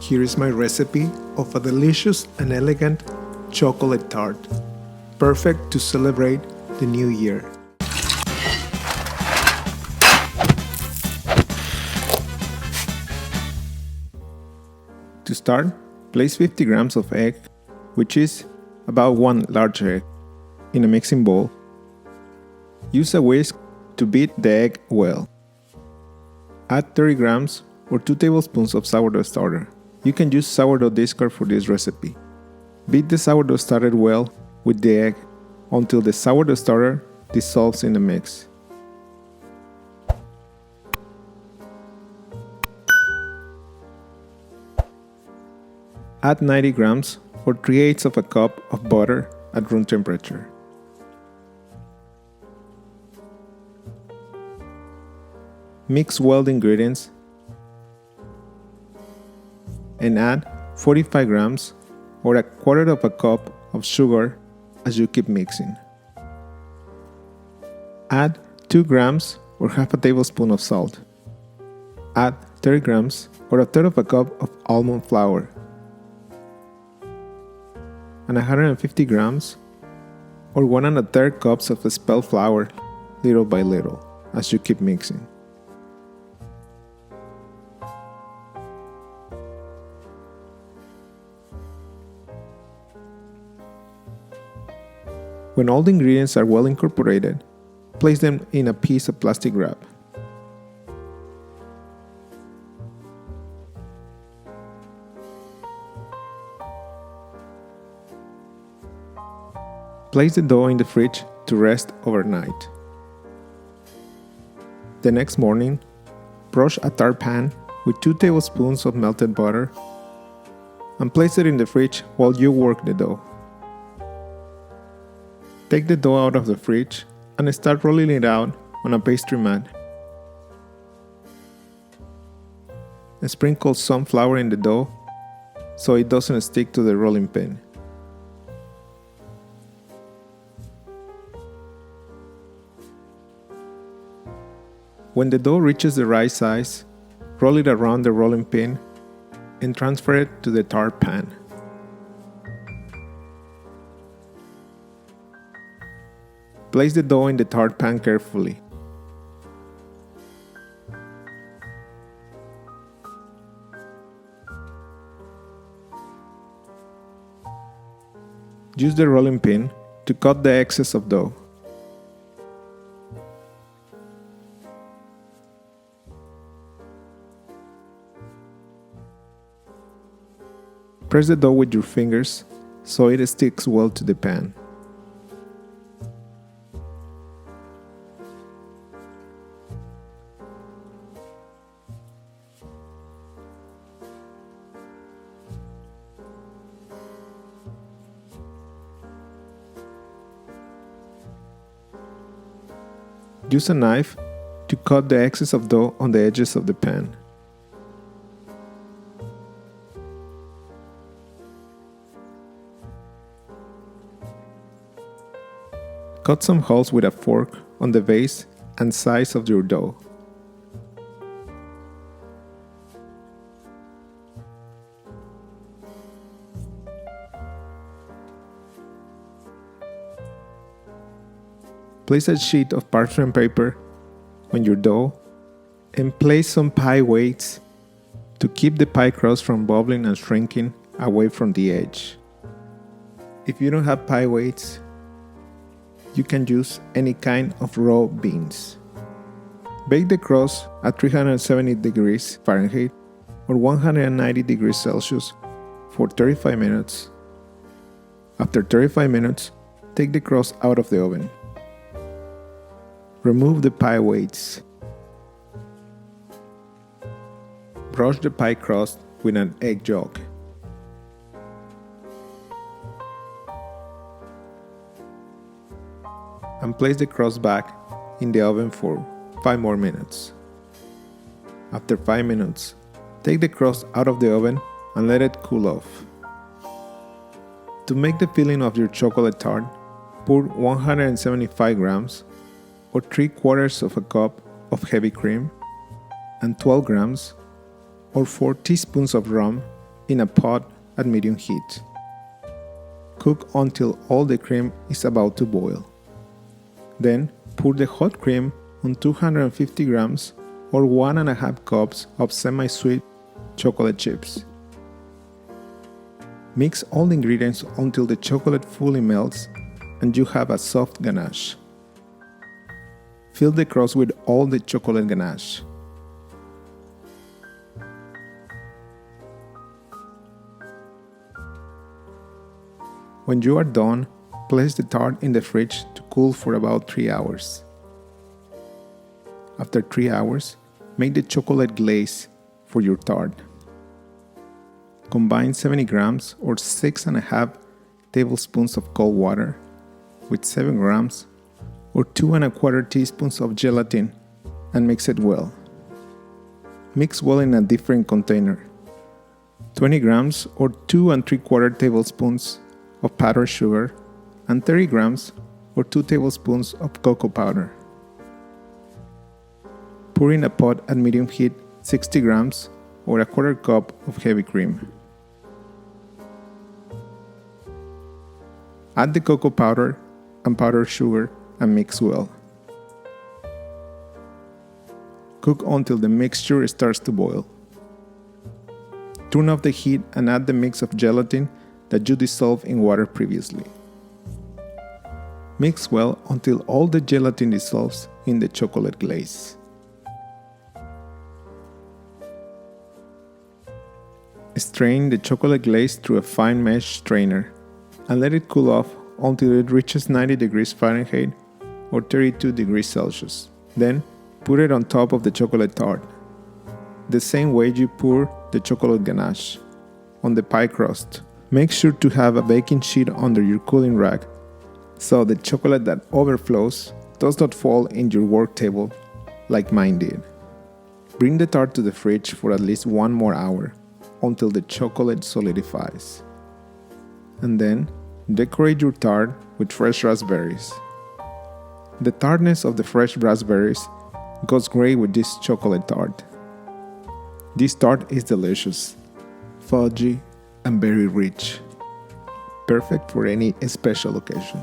Here is my recipe of a delicious and elegant chocolate tart, perfect to celebrate the new year. To start, place 50 grams of egg, which is about 1 large egg, in a mixing bowl. Use a whisk to beat the egg well. Add 30 grams or 2 tablespoons of sourdough starter. You can use sourdough discard for this recipe. Beat the sourdough starter well with the egg until the sourdough starter dissolves in the mix. Add 90 grams or 3/8 of a cup of butter at room temperature. Mix well the ingredients and add 45 grams or 1/4 of a cup of sugar as you keep mixing. Add 2 grams or half a tablespoon of salt. Add 30 grams or 1/3 of a cup of almond flour and 150 grams or 1 1/3 cups of spelt flour little by little as you keep mixing. When all the ingredients are well incorporated, place them in a piece of plastic wrap. Place the dough in the fridge to rest overnight. The next morning, brush a tart pan with 2 tablespoons of melted butter and place it in the fridge while you work the dough. Take the dough out of the fridge and start rolling it out on a pastry mat. Sprinkle some flour in the dough so it doesn't stick to the rolling pin. When the dough reaches the right size, roll it around the rolling pin and transfer it to the tart pan. Place the dough in the tart pan carefully. Use the rolling pin to cut the excess of dough. Press the dough with your fingers so it sticks well to the pan. Use a knife to cut the excess of dough on the edges of the pan. Cut some holes with a fork on the base and sides of your dough. Place a sheet of parchment paper on your dough and place some pie weights to keep the pie crust from bubbling and shrinking away from the edge. If you don't have pie weights, you can use any kind of raw beans. Bake the crust at 370 degrees Fahrenheit or 190 degrees Celsius for 35 minutes. After 35 minutes, take the crust out of the oven. Remove the pie weights. Brush the pie crust with an egg yolk. And place the crust back in the oven for 5 more minutes. After 5 minutes, take the crust out of the oven and let it cool off. To make the filling of your chocolate tart, pour 175 grams or 3/4 of a cup of heavy cream and 12 grams or 4 teaspoons of rum in a pot at medium heat. Cook until all the cream is about to boil. Then pour the hot cream on 250 grams or 1.5 cups of semi-sweet chocolate chips. Mix all the ingredients until the chocolate fully melts and you have a soft ganache. Fill the crust with all the chocolate ganache. When you are done, place the tart in the fridge to cool for about 3 hours. After 3 hours, make the chocolate glaze for your tart. Combine 70 grams or 6.5 tablespoons of cold water with 7 grams or 2.25 teaspoons of gelatin and mix it well. Mix well in a different container. 20 grams or 2.75 tablespoons of powdered sugar and 30 grams or 2 tablespoons of cocoa powder. Pour in a pot at medium heat 60 grams or 1/4 cup of heavy cream. Add the cocoa powder and powdered sugar and mix well. Cook until the mixture starts to boil. Turn off the heat and add the mix of gelatin that you dissolved in water previously. Mix well until all the gelatin dissolves in the chocolate glaze. Strain the chocolate glaze through a fine mesh strainer and let it cool off until it reaches 90 degrees Fahrenheit or 32 degrees Celsius. Then, put it on top of the chocolate tart, the same way you pour the chocolate ganache on the pie crust. Make sure to have a baking sheet under your cooling rack so the chocolate that overflows does not fall in your work table like mine did. Bring the tart to the fridge for at least 1 more hour until the chocolate solidifies. And then, decorate your tart with fresh raspberries. The tartness of the fresh raspberries goes great with this chocolate tart. This tart is delicious, fudgy, and very rich. Perfect for any special occasion.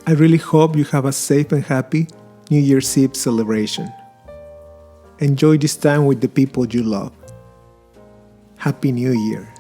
I really hope you have a safe and happy New Year's Eve celebration. Enjoy this time with the people you love. Happy New Year!